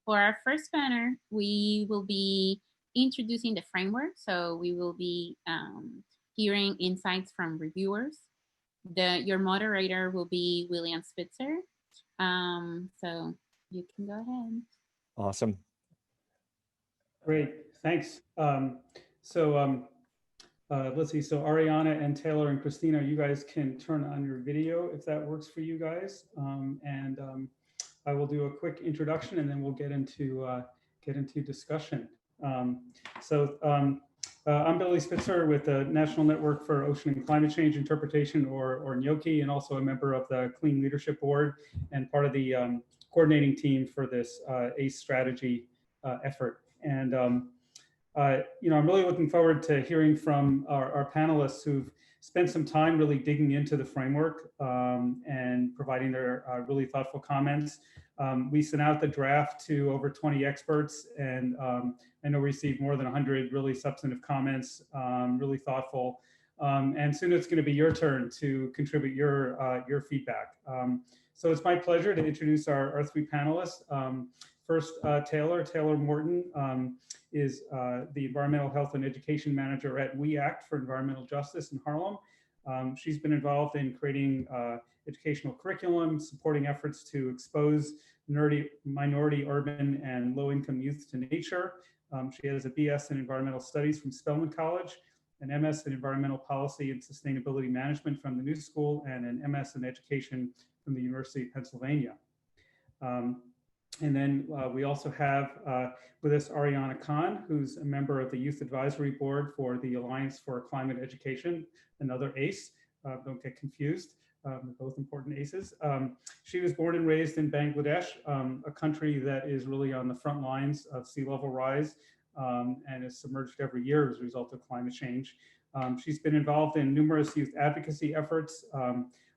For our first banner, we will be introducing the framework. So we will be hearing insights from reviewers. Your moderator will be William Spitzer. So you can go ahead. Awesome. Great, thanks. Let's see, so Aryaana and Taylor and Christina, you guys can turn on your video if that works for you guys. I will do a quick introduction and then we'll get into discussion. I'm Billy Spitzer with the National Network for Ocean and Climate Change Interpretation, or NYOCI, and also a member of the Clean Leadership Board and part of the coordinating team for this ACE strategy effort. And I'm really looking forward to hearing from our panelists who've spent some time really digging into the framework and providing their really thoughtful comments. We sent out the draft to over 20 experts, and I know we received more than 100 really substantive comments, really thoughtful. And soon it's going to be your turn to contribute your feedback. So it's my pleasure to introduce our three panelists. First, Taylor Morton is the Environmental Health and Education Manager at We Act for Environmental Justice in Harlem. She's been involved in creating educational curriculum, supporting efforts to expose minority, urban, and low-income youth to nature. She has a BS in Environmental Studies from Spelman College, an MS in Environmental Policy and Sustainability Management from the New School, and an MS in Education from the University of Pennsylvania. And then we also have with us Aryaana Khan, who's a member of the Youth Advisory Board for the Alliance for Climate Education, another ACE, don't get confused, both important ACEs. She was born and raised in Bangladesh, a country that is really on the front lines of sea level rise and is submerged every year as a result of climate change. She's been involved in numerous youth advocacy efforts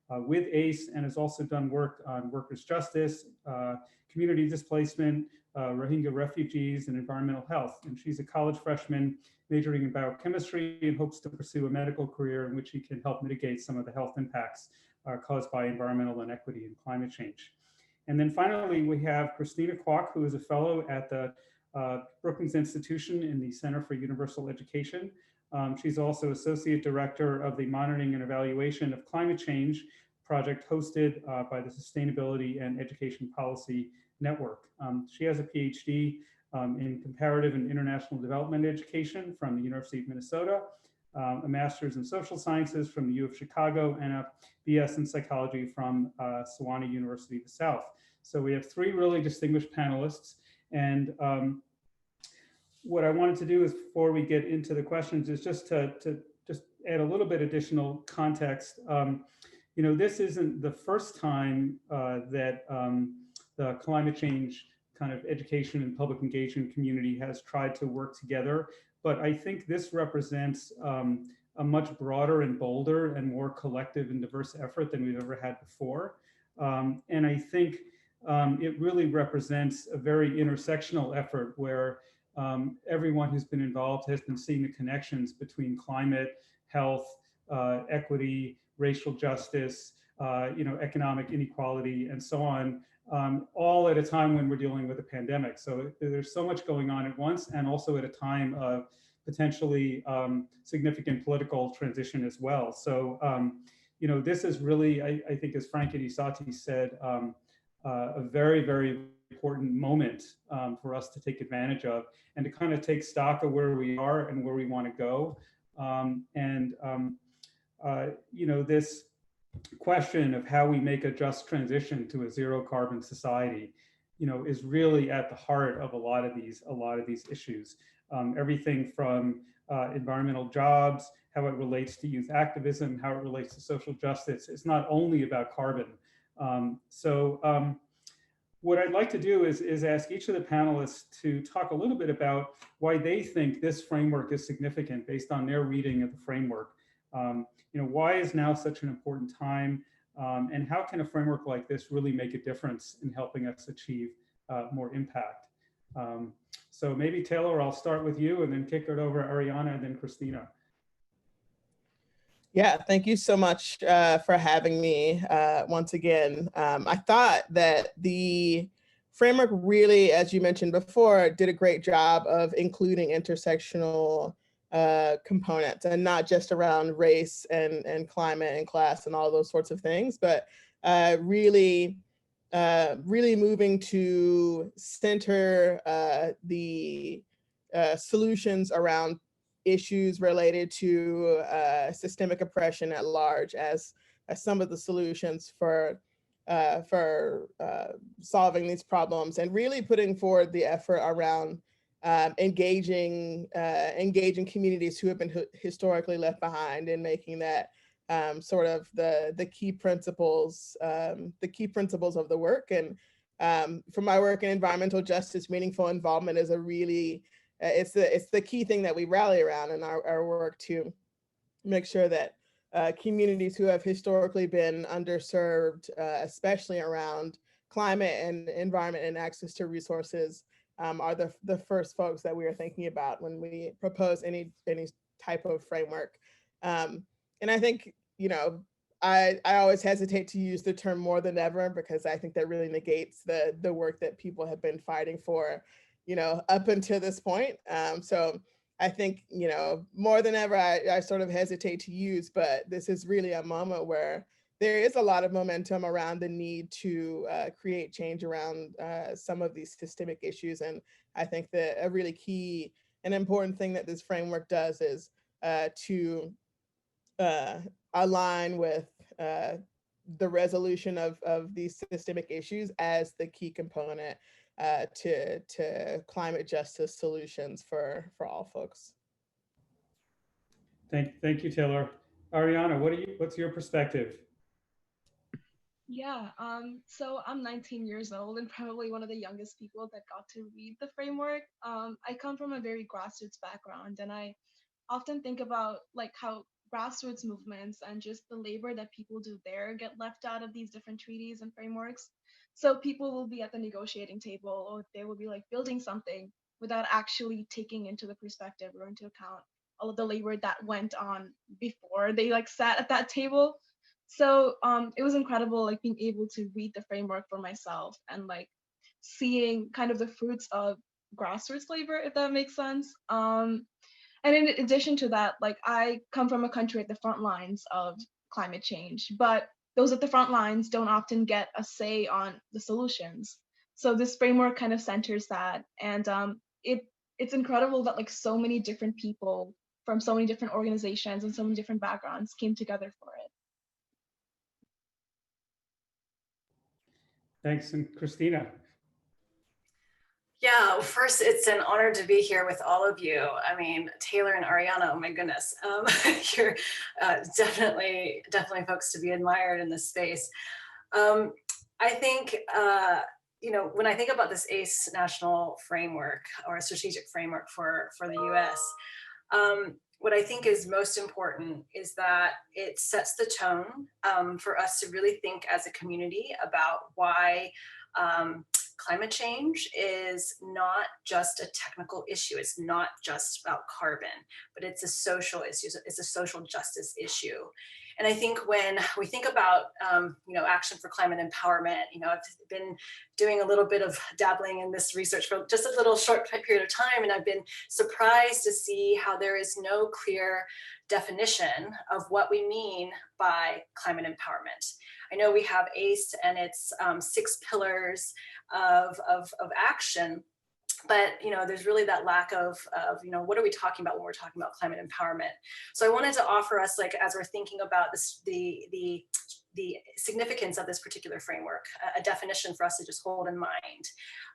with ACE, and has also done work on workers' justice, community displacement, Rohingya refugees, and environmental health. And she's a college freshman majoring in biochemistry and hopes to pursue a medical career in which she can help mitigate some of the health impacts caused by environmental inequity and climate change. And then finally, we have Christina Kwauk, who is a fellow at the Brookings Institution in the Center for Universal Education. She's also Associate Director of the Monitoring and Evaluation of Climate Change project hosted by the Sustainability and Education Policy Network. She has a PhD in Comparative and International Development Education from the University of Minnesota, a Master's in Social Sciences from the U of Chicago, and a BS in Psychology from Sewanee University of the South. So we have three really distinguished panelists. And what I wanted to do is, before we get into the questions, is just to just add a little bit additional context. This isn't the first time that the climate change kind of education and public engagement community has tried to work together, but I think this represents a much broader and bolder and more collective and diverse effort than we've ever had before. And I think it really represents a very intersectional effort where everyone who's been involved has been seeing the connections between climate, health, equity, racial justice, economic inequality, and so on, all at a time when we're dealing with a pandemic. So there's so much going on at once, and also at a time of potentially significant political transition as well. So, this is really, I think, as Frank Edisati said, a very, very important moment for us to take advantage of, and to kind of take stock of where we are and where we want to go. This question of how we make a just transition to a zero carbon society, is really at the heart of a lot of these issues. Everything from environmental jobs, how it relates to youth activism, how it relates to social justice. It's not only about carbon. What I'd like to do is ask each of the panelists to talk a little bit about why they think this framework is significant based on their reading of the framework. Why is now such an important time? And how can a framework like this really make a difference in helping us achieve more impact? So maybe Taylor, I'll start with you and then kick it over to Aryaana and then Christina. Yeah, thank you so much for having me once again. I thought that the framework really, as you mentioned before, did a great job of including intersectional components, and not just around race and climate and class and all those sorts of things, but really moving to center the solutions around issues related to systemic oppression at large as some of the solutions for solving these problems, and really putting forward the effort around engaging communities who have been historically left behind, and making that sort of the key principles of the work. And for my work in environmental justice, meaningful involvement is a really it's the key thing that we rally around in our work, to make sure that communities who have historically been underserved, especially around climate and environment and access to resources, are the first folks that we are thinking about when we propose any type of framework. And I think, I always hesitate to use the term more than ever, because I think that really negates the work that people have been fighting for, up until this point. So I think, more than ever, I sort of hesitate to use, but this is really a moment where there is a lot of momentum around the need to create change around some of these systemic issues. And I think that a really key and important thing that this framework does is to align with the resolution of these systemic issues as the key component to climate justice solutions for all folks. Thank you, Taylor. Aryaana, what's your perspective? Yeah, so I'm 19 years old and probably one of the youngest people that got to read the framework. I come from a very grassroots background, and I often think about like how grassroots movements and just the labor that people do there get left out of these different treaties and frameworks. So people will be at the negotiating table, or they will be like building something without actually taking into the perspective or into account all of the labor that went on before they like sat at that table. So it was incredible, like being able to read the framework for myself and like seeing kind of the fruits of grassroots labor, if that makes sense. And in addition to that, like I come from a country at the front lines of climate change, but those at the front lines don't often get a say on the solutions. So this framework kind of centers that, and it's incredible that like so many different people from so many different organizations and so many different backgrounds came together for it. Thanks, and Christina. Yeah, first, it's an honor to be here with all of you. I mean, Taylor and Aryaana, oh my goodness, you're definitely folks to be admired in this space. I think, when I think about this ACE national framework or a strategic framework for the US, what I think is most important is that it sets the tone for us to really think as a community about why climate change is not just a technical issue. It's not just about carbon, but it's a social issue. It's a social justice issue. And I think when we think about, action for climate empowerment, I've been doing a little bit of dabbling in this research for just a little short period of time, and I've been surprised to see how there is no clear definition of what we mean by climate empowerment. I know we have ACE and its 6 pillars of action, but there's really that lack of what are we talking about when we're talking about climate empowerment? So I wanted to offer us, like, as we're thinking about this, the significance of this particular framework, a definition for us to just hold in mind.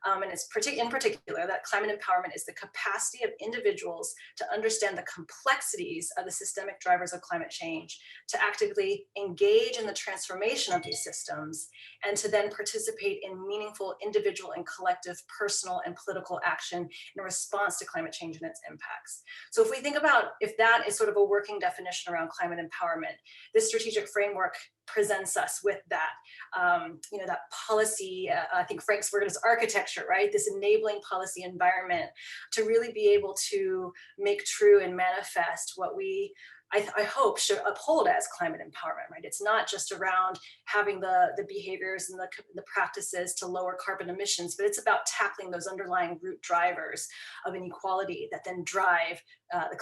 And it's in particular that climate empowerment is the capacity of individuals to understand the complexities of the systemic drivers of climate change, to actively engage in the transformation of these systems, and to then participate in meaningful individual and collective personal and political action in response to climate change and its impacts. So if we think about if that is sort of a working definition around climate empowerment, this strategic framework presents us with that, that policy, I think Frank's word is architecture, right? This enabling policy environment to really be able to make true and manifest what we I hope should uphold as climate empowerment, right? It's not just around having the behaviors and the practices to lower carbon emissions, but it's about tackling those underlying root drivers of inequality that then drive the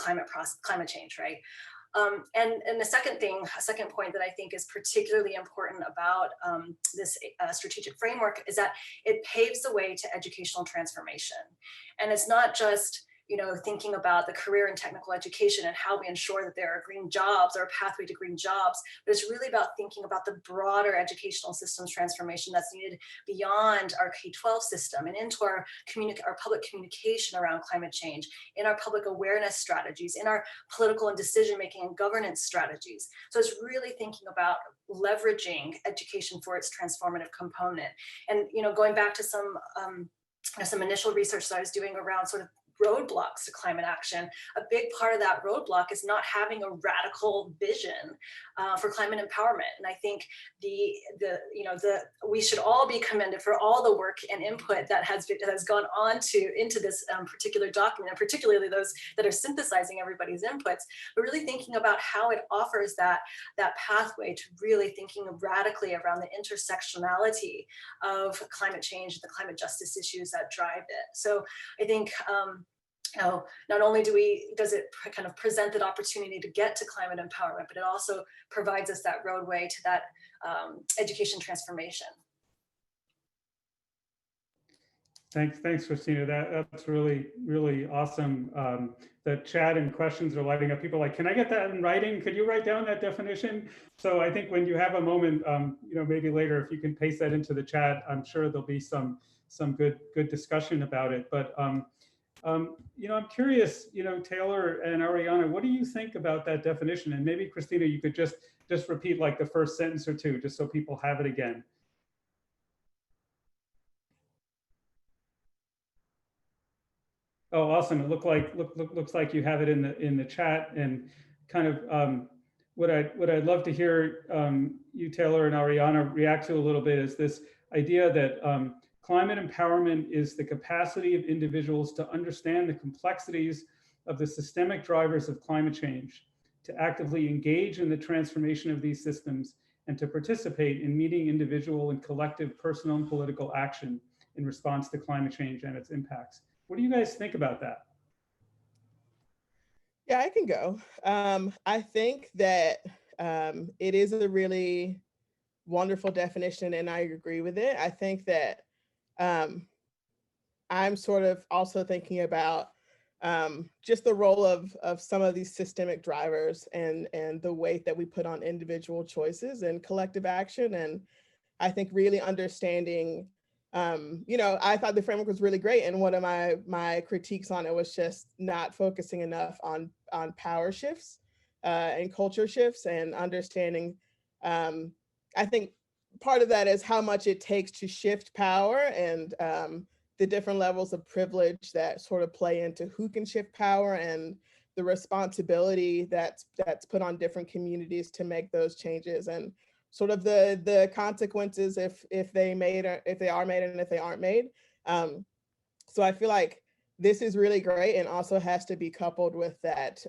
climate change, right? And the second point that I think is particularly important about this strategic framework is that it paves the way to educational transformation. And it's not just, you know, thinking about the career and technical education and how we ensure that there are green jobs or a pathway to green jobs, but it's really about thinking about the broader educational systems transformation that's needed beyond our K-12 system and into our public communication around climate change, in our public awareness strategies, in our political and decision-making and governance strategies. So it's really thinking about leveraging education for its transformative component. And, you know, going back to some initial research that I was doing around sort of roadblocks to climate action, a big part of that roadblock is not having a radical vision for climate empowerment. And I think we should all be commended for all the work and input that has gone on into this particular document, and particularly those that are synthesizing everybody's inputs, but really thinking about how it offers that pathway to really thinking radically around the intersectionality of climate change and the climate justice issues that drive it. So I think not only does it kind of present that opportunity to get to climate empowerment, but it also provides us that roadway to that education transformation. Thanks, Christina. That's really, really awesome. The chat and questions are lighting up. People are like, can I get that in writing? Could you write down that definition? So I think when you have a moment, you know, maybe later, if you can paste that into the chat, I'm sure there'll be some good discussion about it. But you know, I'm curious, you know, Taylor and Aryaana, what do you think about that definition? And maybe Christina, you could just repeat like the first sentence or two, just so people have it again. Oh, awesome! It looks like you have it in the chat. And kind of what I'd love to hear you, Taylor and Aryaana, react to a little bit is this idea that climate empowerment is the capacity of individuals to understand the complexities of the systemic drivers of climate change, to actively engage in the transformation of these systems, and to participate in meeting individual and collective personal and political action in response to climate change and its impacts. What do you guys think about that? Yeah, I can go. I think that it is a really wonderful definition, and I agree with it. I think that I'm sort of also thinking about just the role of some of these systemic drivers and the weight that we put on individual choices and collective action. And I think really understanding, you know, I thought the framework was really great. And one of my critiques on it was just not focusing enough on power shifts and culture shifts and understanding. I think part of that is how much it takes to shift power and the different levels of privilege that sort of play into who can shift power and the responsibility that's put on different communities to make those changes, and sort of the consequences if they are made and if they aren't made. So I feel like this is really great, and also has to be coupled with that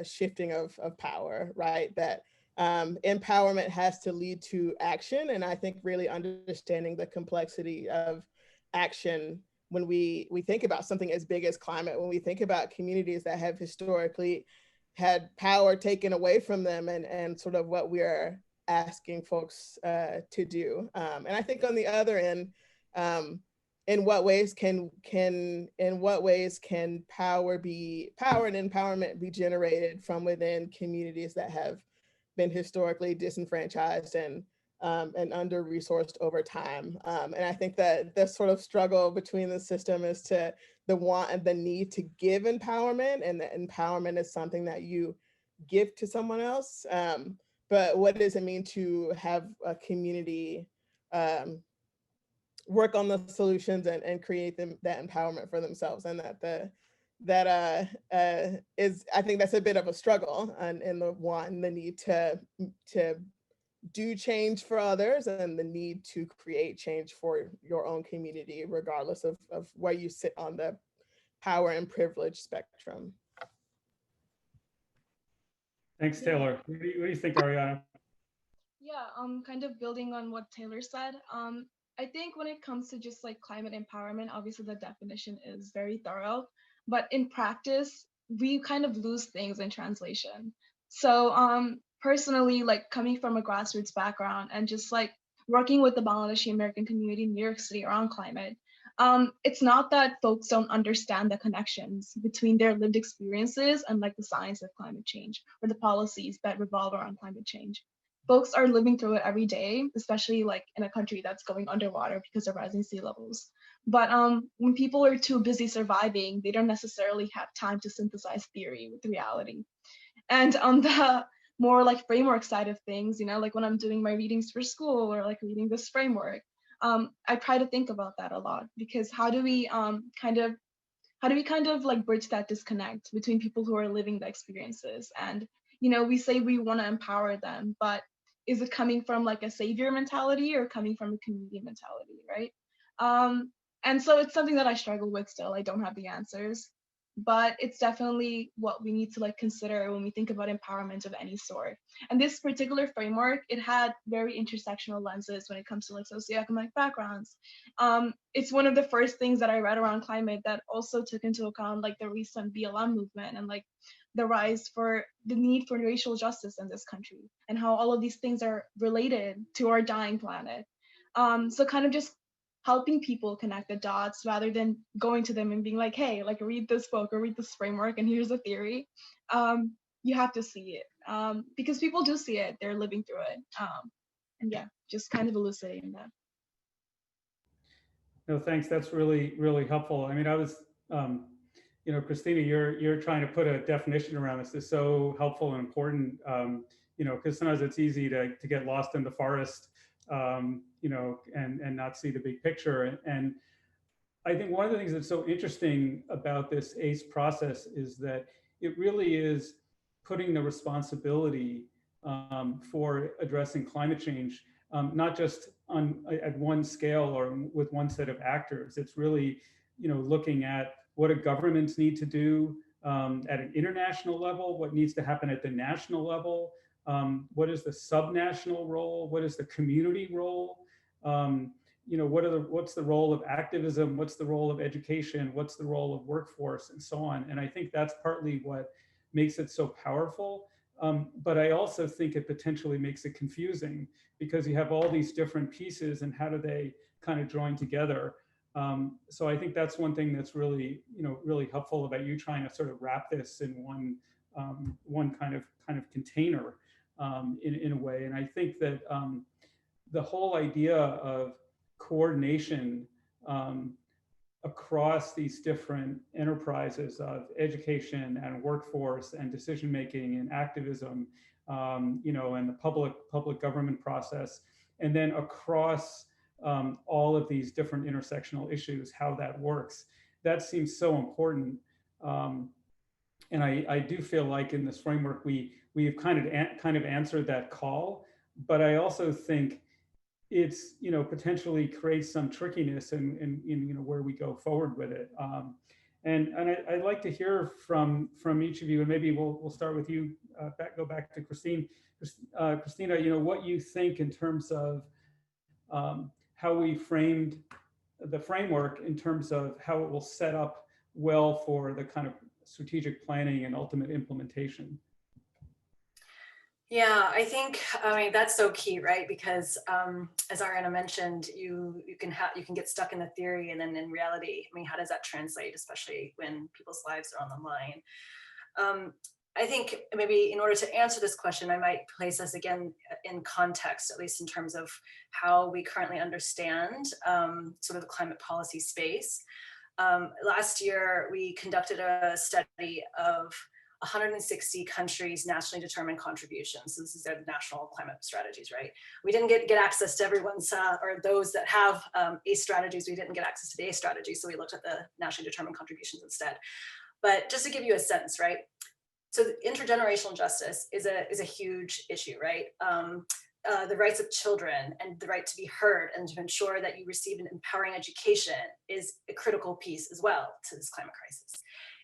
shifting of power, right? That empowerment has to lead to action, and I think really understanding the complexity of action when we think about something as big as climate, when we think about communities that have historically had power taken away from them, and sort of what we are asking folks to do. And I think on the other end, in what ways can power and empowerment be generated from within communities that have been historically disenfranchised and under-resourced over time. And I think that the sort of struggle between the system is to the want and the need to give empowerment, and that empowerment is something that you give to someone else. But what does it mean to have a community work on the solutions and create that empowerment for themselves? And that is, I think that's a bit of a struggle, and the need to do change for others, and the need to create change for your own community, regardless of where you sit on the power and privilege spectrum. Thanks, Taylor. What do you think, Aryaana? Yeah, kind of building on what Taylor said. I think when it comes to just like climate empowerment, obviously the definition is very thorough, but in practice, we kind of lose things in translation. So personally, like coming from a grassroots background and just like working with the Bangladeshi American community in New York City around climate, it's not that folks don't understand the connections between their lived experiences and like the science of climate change or the policies that revolve around climate change. Folks are living through it every day, especially like in a country that's going underwater because of rising sea levels. But when people are too busy surviving, they don't necessarily have time to synthesize theory with reality. And on the more like framework side of things, you know, like when I'm doing my readings for school or like reading this framework, I try to think about that a lot, because how do we kind of like bridge that disconnect between people who are living the experiences? And you know, we say we want to empower them, but is it coming from like a savior mentality or coming from a community mentality, right? And so it's something that I struggle with still. I don't have the answers, but it's definitely what we need to like consider when we think about empowerment of any sort. And this particular framework, it had very intersectional lenses when it comes to like socioeconomic backgrounds. It's one of the first things that I read around climate that also took into account like the recent BLM movement and like the rise for the need for racial justice in this country and how all of these things are related to our dying planet. So kind of just helping people connect the dots rather than going to them and being like, hey, like read this book or read this framework and here's a theory. You have to see it because people do see it, they're living through it. And yeah, just kind of elucidating that. No, thanks. That's really, really helpful. I mean, I was, you know, Christina, you're trying to put a definition around this. Is so helpful and important, you know, because sometimes it's easy to get lost in the forest, you know, and not see the big picture. And I think one of the things that's so interesting about this ACE process is that it really is putting the responsibility for addressing climate change, not just at one scale or with one set of actors. It's really, you know, looking at what do governments need to do at an international level, what needs to happen at the national level, what is the subnational role, what is the community role, you know, what's the role of activism, what's the role of education, what's the role of workforce, and so on. And I think that's partly what makes it so powerful. But I also think it potentially makes it confusing because you have all these different pieces and how do they kind of join together. So I think that's one thing that's really, you know, really helpful about you trying to sort of wrap this in one kind of container in a way. And I think that the whole idea of coordination across these different enterprises of education and workforce and decision making and activism, you know, and the public government process, and then across all of these different intersectional issues, how that works, that seems so important. And I do feel like in this framework we've kind of answered that call, but I also think it's, you know, potentially creates some trickiness in you know, where we go forward with it. And I'd like to hear from each of you, and maybe we'll start with you. Go back to Christine. Christina, you know, what you think in terms of how we framed the framework in terms of how it will set up well for the kind of strategic planning and ultimate implementation. Yeah, I think, I mean, that's so key, right? Because as Aryaana mentioned, you can get stuck in the theory, and then in reality, I mean, how does that translate, especially when people's lives are on the line? I think maybe in order to answer this question, I might place us again in context, at least in terms of how we currently understand sort of the climate policy space. Last year, we conducted a study of 160 countries' nationally determined contributions. So this is their national climate strategies, right? We didn't get access to everyone's, or those that have ACE strategies, we didn't get access to the ACE strategies, so we looked at the nationally determined contributions instead. But just to give you a sense, right? So intergenerational justice is a huge issue, right? The rights of children and the right to be heard and to ensure that you receive an empowering education is a critical piece as well to this climate crisis.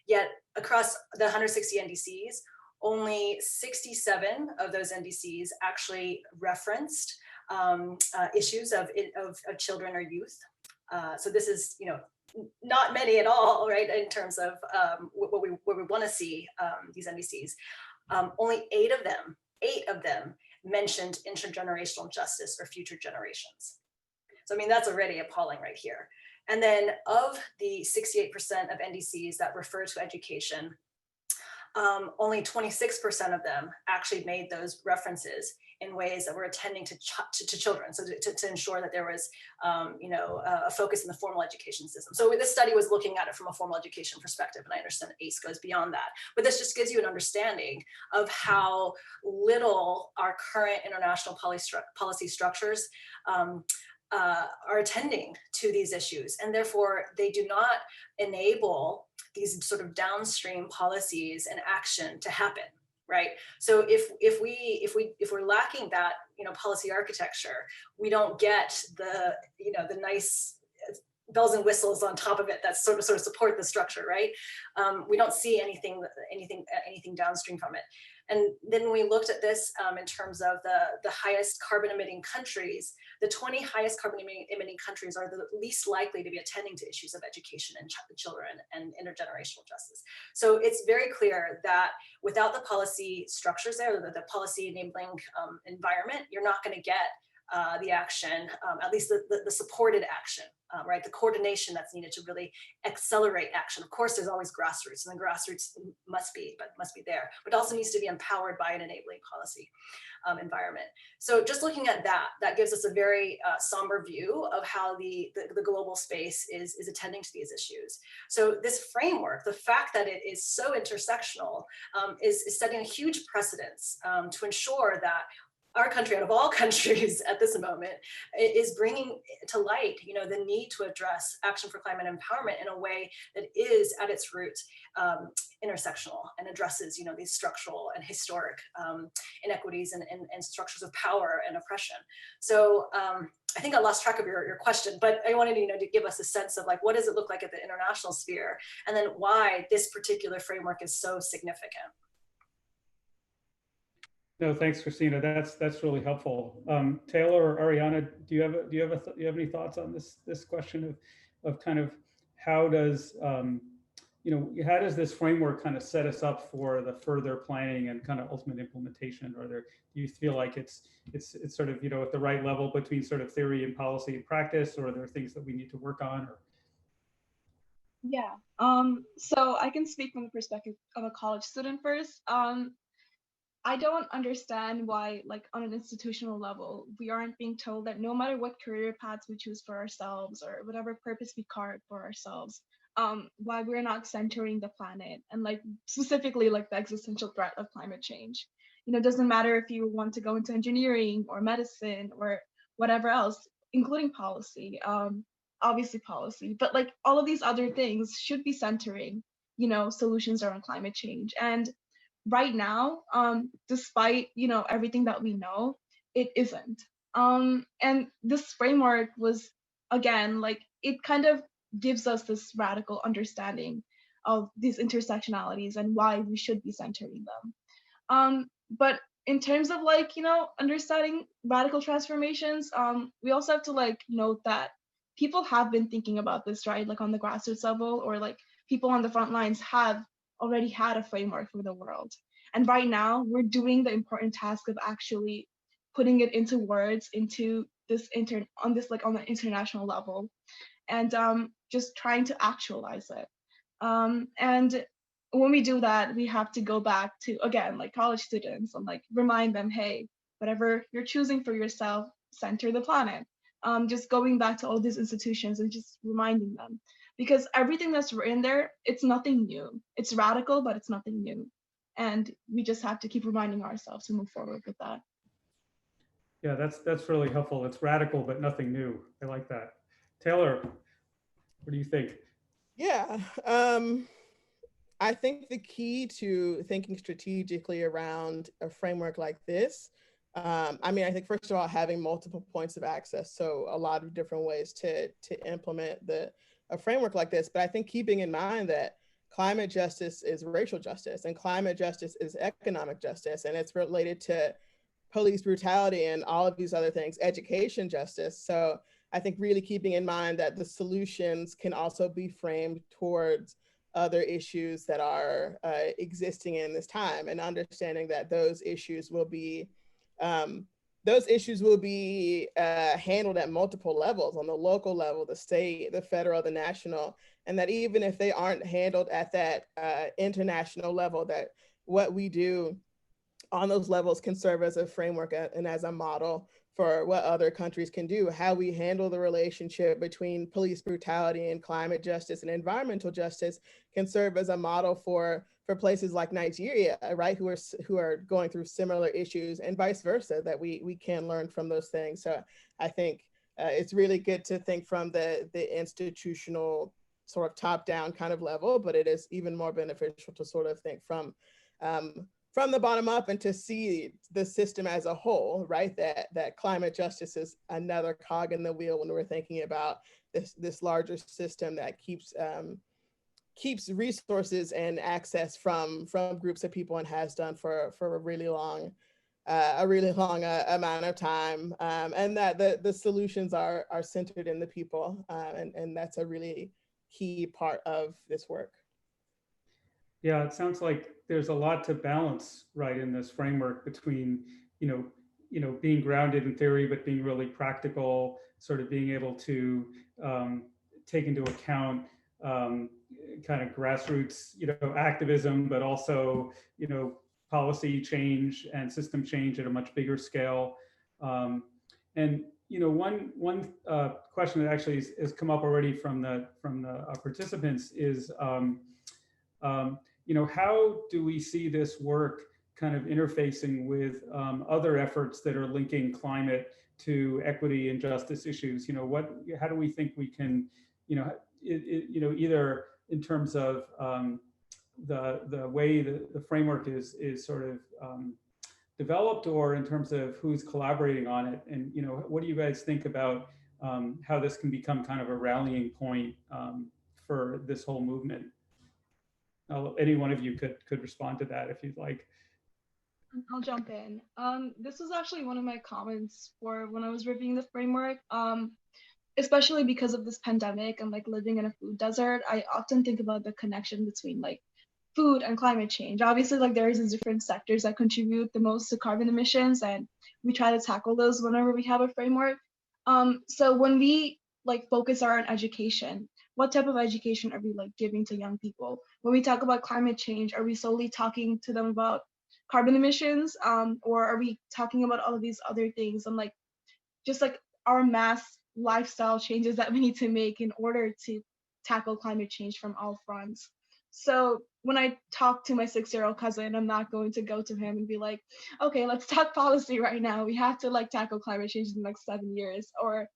Yet across the 160 NDCs, only 67 of those NDCs actually referenced issues of children or youth. So this is, not many at all, right, in terms of what we want to see these NDCs. Only eight of them mentioned intergenerational justice or future generations. So, I mean, that's already appalling right here. And then of the 68% of NDCs that refer to education, only 26% of them actually made those references in ways that were attending to children, so to ensure that there was, a focus in the formal education system. So this study was looking at it from a formal education perspective, and I understand ACE goes beyond that. But this just gives you an understanding of how little our current international policy structures are attending to these issues, and therefore they do not enable these sort of downstream policies and action to happen, right? So if we're lacking that, policy architecture, we don't get the nice bells and whistles on top of it that sort of support the structure, right? We don't see anything downstream from it. And then when we looked at this in terms of the highest carbon emitting countries, the 20 highest carbon emitting countries are the least likely to be attending to issues of education and children and intergenerational justice. So it's very clear that without the policy structures there, the policy enabling environment, you're not going to get the action, at least the supported action, right? The coordination that's needed to really accelerate action. Of course, there's always grassroots, and the grassroots must be there, but also needs to be empowered by an enabling policy environment. So just looking at that gives us a very somber view of how the global space is attending to these issues. So this framework, the fact that it is so intersectional, is setting a huge precedence to ensure that our country, out of all countries at this moment, is bringing to light, the need to address action for climate empowerment in a way that is at its root intersectional and addresses, these structural and historic inequities and structures of power and oppression. So I think I lost track of your question, but I wanted to give us a sense of what does it look like at the international sphere, and then why this particular framework is so significant. No, thanks, Christina. That's really helpful. Taylor or Aryaana, do you have any thoughts on this question of kind of how does how does this framework kind of set us up for the further planning and kind of ultimate implementation? Or do you feel like it's sort of at the right level between sort of theory and policy and practice, or are there things that we need to work on? Or... Yeah. So I can speak from the perspective of a college student first. I don't understand why, on an institutional level, we aren't being told that no matter what career paths we choose for ourselves or whatever purpose we carve for ourselves, why we're not centering the planet and specifically the existential threat of climate change. It doesn't matter if you want to go into engineering or medicine or whatever else, including policy, obviously policy, but all of these other things should be centering, solutions around climate change. And right now, despite everything that we know, it isn't. And this framework was, again, it kind of gives us this radical understanding of these intersectionalities and why we should be centering them. But in terms of understanding radical transformations, we also have to note that people have been thinking about this, right? On the grassroots level, or people on the front lines have already had a framework for the world. And right now we're doing the important task of actually putting it into words, into this on the international level, and just trying to actualize it. And when we do that, we have to go back to, again, college students, and remind them, hey, whatever you're choosing for yourself, center the planet. Just going back to all these institutions and just reminding them. Because everything that's written there, it's nothing new. It's radical, but it's nothing new. And we just have to keep reminding ourselves to move forward with that. Yeah, that's really helpful. It's radical, but nothing new. I like that. Taylor, what do you think? Yeah, I think the key to thinking strategically around a framework like this, I think first of all, having multiple points of access, so a lot of different ways to implement a framework like this. But I think keeping in mind that climate justice is racial justice, and climate justice is economic justice, and it's related to police brutality and all of these other things, education justice. So I think really keeping in mind that the solutions can also be framed towards other issues that are existing in this time, and understanding that those issues will be handled at multiple levels, on the local level, the state, the federal, the national, and that even if they aren't handled at that international level, that what we do on those levels can serve as a framework and as a model for what other countries can do. How we handle the relationship between police brutality and climate justice and environmental justice can serve as a model for places like Nigeria, right, who are going through similar issues, and vice versa, that we can learn from those things. So I think it's really good to think from the institutional sort of top-down kind of level, but it is even more beneficial to sort of think from the bottom up and to see the system as a whole, right? That climate justice is another cog in the wheel when we're thinking about this larger system that keeps resources and access from groups of people, and has done for a really long amount of time, and that the solutions are centered in the people, and that's a really key part of this work. Yeah, it sounds like there's a lot to balance, right, in this framework between, being grounded in theory, but being really practical, sort of being able to take into account kind of grassroots, activism, but also, policy change and system change at a much bigger scale. And one question that actually has come up already from the participants is, how do we see this work kind of interfacing with other efforts that are linking climate to equity and justice issues? How do we think we can, either in terms of the way the framework is sort of developed, or in terms of who's collaborating on it? And, what do you guys think about how this can become kind of a rallying point for this whole movement? Any one of you could respond to that if you'd like. I'll jump in. This was actually one of my comments for when I was reviewing the framework. Especially because of this pandemic and like living in a food desert, I often think about the connection between like food and climate change. Obviously, like there is these different sectors that contribute the most to carbon emissions, and we try to tackle those whenever we have a framework. So when we like focus on education, what type of education are we like giving to young people? When we talk about climate change, are we solely talking to them about carbon emissions, or are we talking about all of these other things, and like just like our mass lifestyle changes that we need to make in order to tackle climate change from all fronts? So when I talk to my 6-year-old cousin, I'm not going to go to him and be like, okay, let's talk policy right now. We have to like tackle climate change in the next 7 years. Or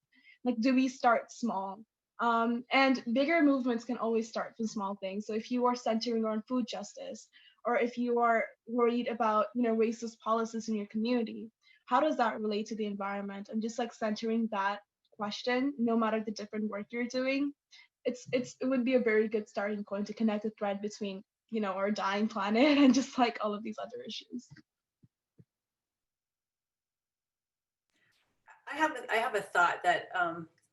like, do we start small? And bigger movements can always start from small things. So if you are centering on food justice, or if you are worried about, racist policies in your community, how does that relate to the environment? And just like centering that question, no matter the different work you're doing, it would be a very good starting point to connect the thread between, our dying planet and just like all of these other issues. I have a thought that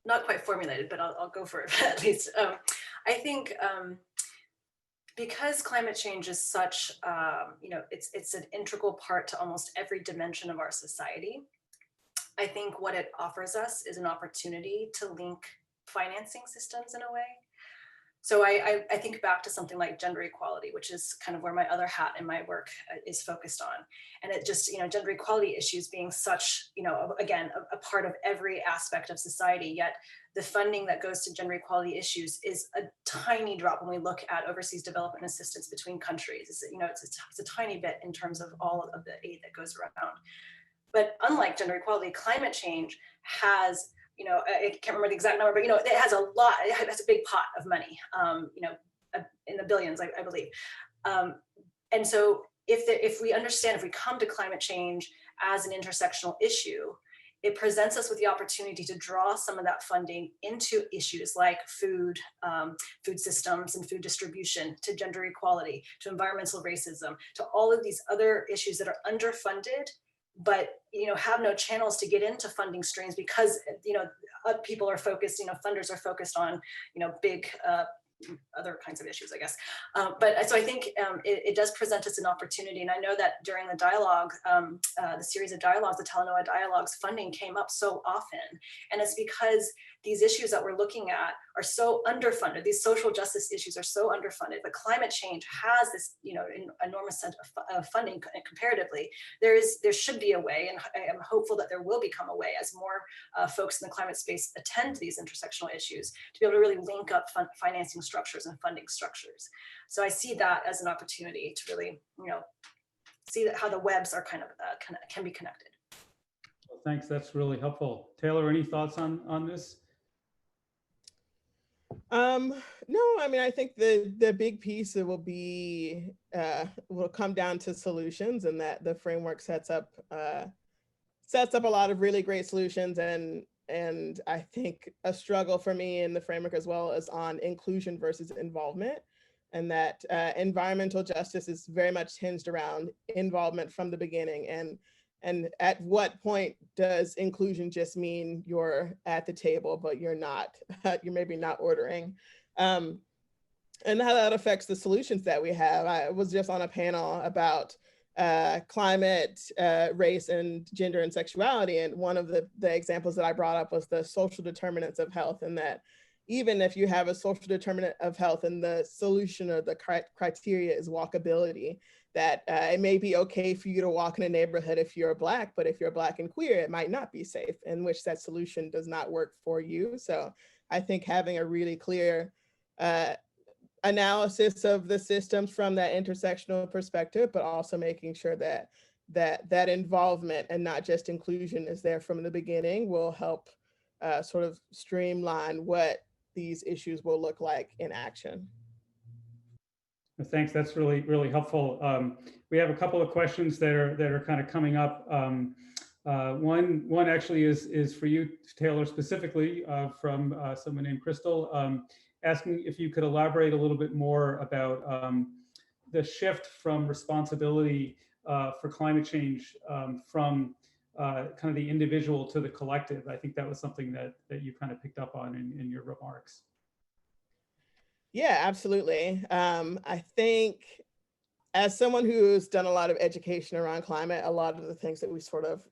not quite formulated, but I'll go for it at least. I think because climate change is such, it's an integral part to almost every dimension of our society. I think what it offers us is an opportunity to link financing systems in a way. So I think back to something like gender equality, which is kind of where my other hat in my work is focused on. And it just, gender equality issues being such, again, a part of every aspect of society, yet the funding that goes to gender equality issues is a tiny drop when we look at overseas development assistance between countries. It's a tiny bit in terms of all of the aid that goes around. But unlike gender equality, climate change has, I can't remember the exact number, but it has a lot. It has a big pot of money, in the billions, I believe. And so if we come to climate change as an intersectional issue, it presents us with the opportunity to draw some of that funding into issues like food, food systems and food distribution, to gender equality, to environmental racism, to all of these other issues that are underfunded, but have no channels to get into funding streams because people are focused, funders are focused on big other kinds of issues, I guess. But so I think it does present us an opportunity. And I know that during the dialogue, the series of dialogues, the Talanoa dialogues, funding came up so often. And it's because these issues that we're looking at are so underfunded. These social justice issues are so underfunded, but climate change has this, enormous set of funding comparatively. There should be a way, and I am hopeful that there will become a way as more folks in the climate space attend to these intersectional issues to be able to really link up financing structures and funding structures. So I see that as an opportunity to really, see that how the webs are kind of can be connected. Well, thanks. That's really helpful. Taylor, any thoughts on this? No, I mean, I think the big piece will come down to solutions, and that the framework sets up a lot of really great solutions. And I think a struggle for me in the framework as well is on inclusion versus involvement, and that environmental justice is very much hinged around involvement from the beginning. And at what point does inclusion just mean you're at the table, but you're not, you're maybe not ordering? And how that affects the solutions that we have. I was just on a panel about climate, race, and gender and sexuality. And one of the examples that I brought up was the social determinants of health, and that even if you have a social determinant of health and the solution or the criteria is walkability, that it may be okay for you to walk in a neighborhood if you're Black, but if you're Black and queer, it might not be safe, in which that solution does not work for you. So I think having a really clear analysis of the systems from that intersectional perspective, but also making sure that involvement and not just inclusion is there from the beginning will help sort of streamline what these issues will look like in action. Thanks. That's really, really helpful. We have a couple of questions that are kind of coming up. One actually is for you, Taylor, specifically from someone named Crystal, asking if you could elaborate a little bit more about the shift from responsibility for climate change from kind of the individual to the collective. I think that was something that you kind of picked up on in your remarks. Yeah, absolutely. I think as someone who's done a lot of education around climate, a lot of the things that we sort of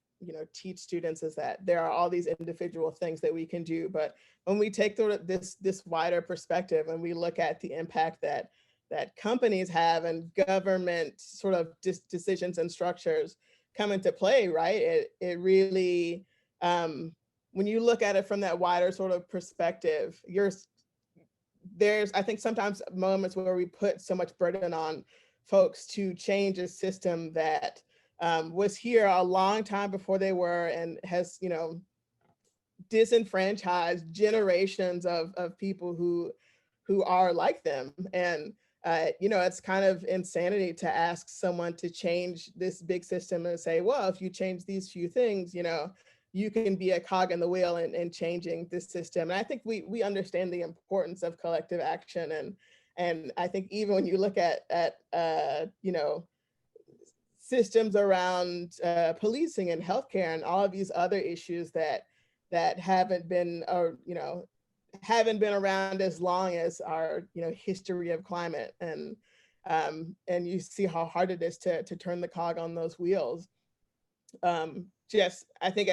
teach students is that there are all these individual things that we can do. But when we take this wider perspective and we look at the impact that companies have and government sort of decisions and structures come into play, right? It really, when you look at it from that wider sort of perspective, there's, I think, sometimes moments where we put so much burden on folks to change a system that was here a long time before they were, and has, disenfranchised generations of people who are like them. And, it's kind of insanity to ask someone to change this big system and say, well, if you change these few things, you can be a cog in the wheel in changing this system. And I think we understand the importance of collective action. And I think even when you look at systems around policing and healthcare and all of these other issues that haven't been around as long as our history of climate, and you see how hard it is to turn the cog on those wheels. I think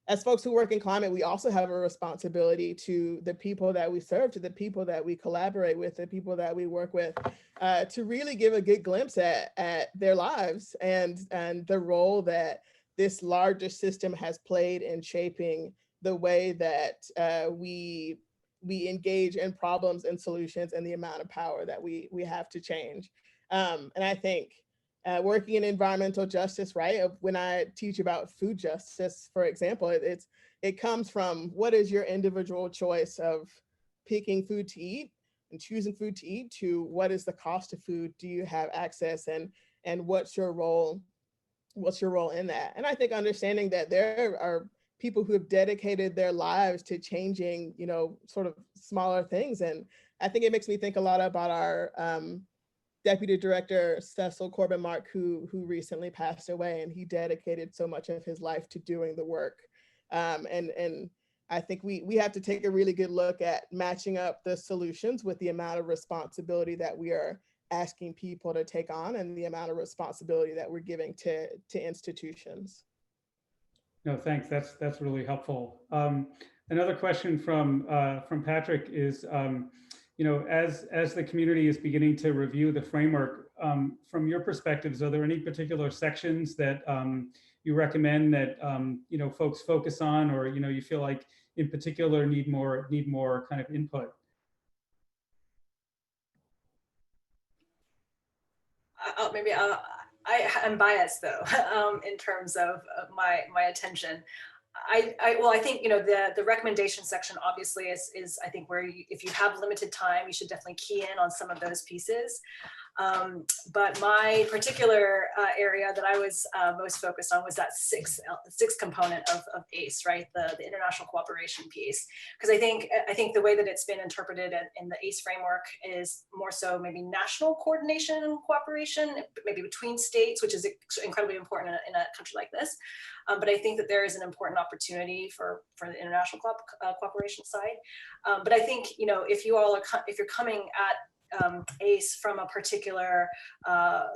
as folks who work in climate, we also have a responsibility to the people that we serve, to the people that we collaborate with, the people that we work with, to really give a good glimpse at their lives and the role that this larger system has played in shaping the way that we engage in problems and solutions, and the amount of power that we have to change. And I think working in environmental justice, right? When I teach about food justice, for example, it comes from what is your individual choice of picking food to eat and choosing food to eat, to what is the cost of food? Do you have access, and what's your role in that? And I think understanding that there are people who have dedicated their lives to changing, you know, sort of smaller things. And I think it makes me think a lot about our Deputy Director Cecil Corbin Mark, who recently passed away, and he dedicated so much of his life to doing the work. And I think we have to take a really good look at matching up the solutions with the amount of responsibility that we are asking people to take on and the amount of responsibility that we're giving to institutions. No, thanks. That's really helpful. Another question from Patrick is, you know, as the community is beginning to review the framework, from your perspectives, are there any particular sections that you recommend that you know, folks focus on, or you know, you feel like in particular need more kind of input? I'm biased though, in terms of my attention. Well, I think, you know, the recommendation section obviously is I think where if you have limited time, you should definitely key in on some of those pieces. But my particular area that I was most focused on was that sixth component of ACE, right? The international cooperation piece. Because I think the way that it's been interpreted in the ACE framework is more so maybe national coordination and cooperation, maybe between states, which is incredibly important in a country like this. But I think that there is an important opportunity for the international cooperation side. But I think, you know, if you're coming at ACE from a particular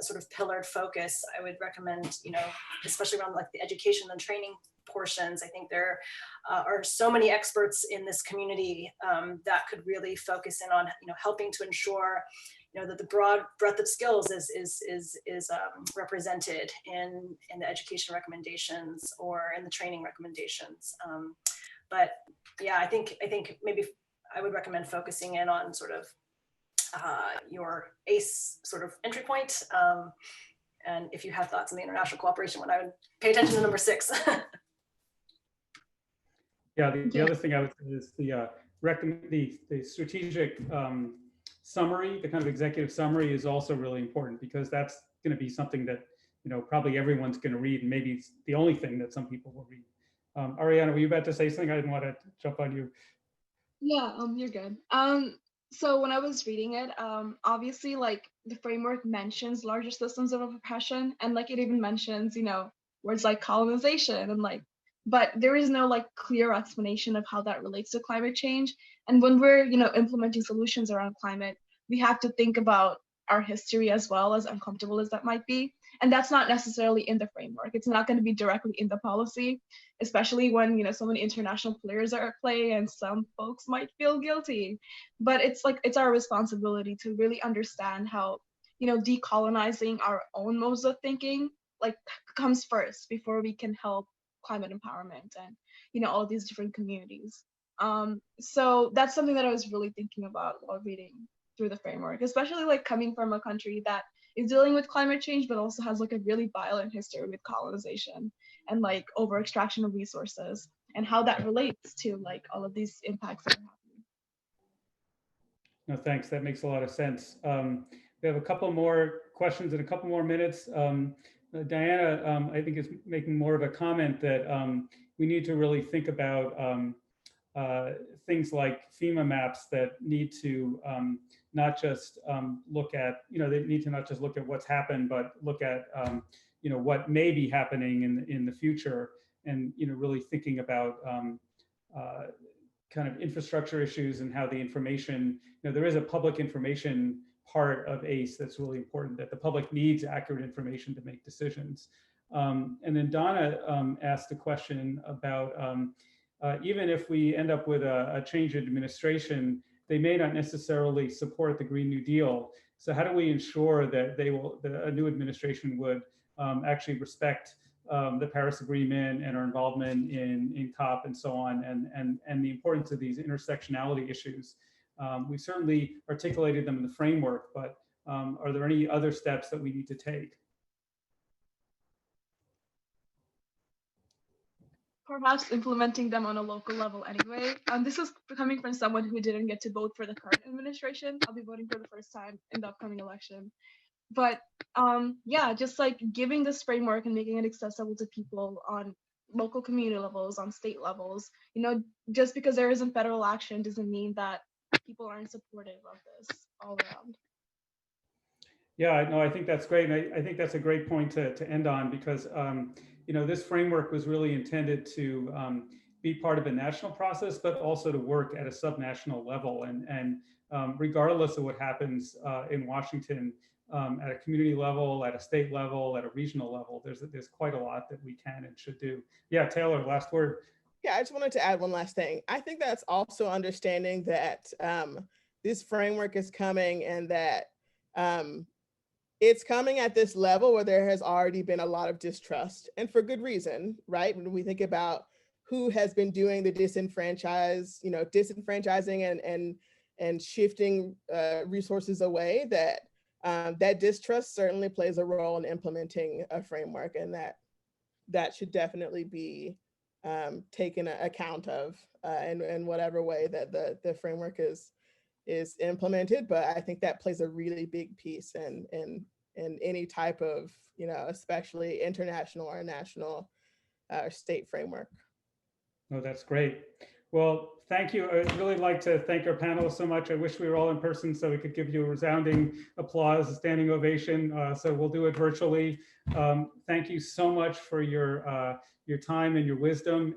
sort of pillared focus, I would recommend, you know, especially around like the education and training portions. I think there are so many experts in this community that could really focus in on, you know, helping to ensure, you know, that the broad breadth of skills is represented in the education recommendations or in the training recommendations. But yeah, I think maybe I would recommend focusing in on sort of your ACE sort of entry point. And if you have thoughts on the international cooperation one, I would pay attention to number 6. Yeah, the other thing I would say is the strategic summary, the kind of executive summary is also really important, because that's going to be something that, you know, probably everyone's going to read, and maybe it's the only thing that some people will read. Aryaana, were you about to say something? I didn't want to jump on you. Yeah, you're good. So when I was reading it, obviously, like, the framework mentions larger systems of oppression, and like it even mentions, you know, words like colonization and like, but there is no like clear explanation of how that relates to climate change. And when we're, you know, implementing solutions around climate, we have to think about our history as well, as uncomfortable as that might be. And that's not necessarily in the framework. It's not going to be directly in the policy, especially when, you know, so many international players are at play and some folks might feel guilty. But it's like, it's our responsibility to really understand how, you know, decolonizing our own modes of thinking like comes first before we can help climate empowerment and, you know, all these different communities. So that's something that I was really thinking about while reading through the framework, especially like coming from a country that is dealing with climate change, but also has like a really violent history with colonization and like over extraction of resources, and how that relates to like all of these impacts that are happening. No, thanks. That makes a lot of sense. We have a couple more questions in a couple more minutes. Diana, I think, is making more of a comment that we need to really think about things like FEMA maps that need to not just look at, you know, they need to not just look at what's happened, but look at, you know, what may be happening in the future, and, you know, really thinking about kind of infrastructure issues and how the information, you know, there is a public information part of ACE that's really important, that the public needs accurate information to make decisions. And then Donna asked a question about even if we end up with a change in administration, they may not necessarily support the Green New Deal. So how do we ensure that a new administration would actually respect the Paris Agreement and our involvement in COP and so on, and the importance of these intersectionality issues? We certainly articulated them in the framework, but are there any other steps that we need to take? Perhaps implementing them on a local level anyway. This is coming from someone who didn't get to vote for the current administration. I'll be voting for the first time in the upcoming election. But yeah, just like giving this framework and making it accessible to people on local community levels, on state levels. You know, just because there isn't federal action doesn't mean that people aren't supportive of this all around. Yeah, no, I think that's great. And I think that's a great point to end on, because you know, this framework was really intended to be part of a national process, but also to work at a subnational level. And regardless of what happens in Washington, at a community level, at a state level, at a regional level, there's quite a lot that we can and should do. Yeah, Taylor, last word. Yeah, I just wanted to add one last thing. I think that's also understanding that this framework is coming, and that it's coming at this level where there has already been a lot of distrust, and for good reason, right? When we think about who has been doing the disenfranchising and shifting resources away, that that distrust certainly plays a role in implementing a framework, and that should definitely be taken account of in whatever way that the framework is implemented. But I think that plays a really big piece in any type of, you know, especially international or national or state framework. Oh, that's great. Well, thank you. I'd really like to thank our panelists so much. I wish we were all in person so we could give you a resounding applause, a standing ovation. So we'll do it virtually. Thank you so much for your time and your wisdom.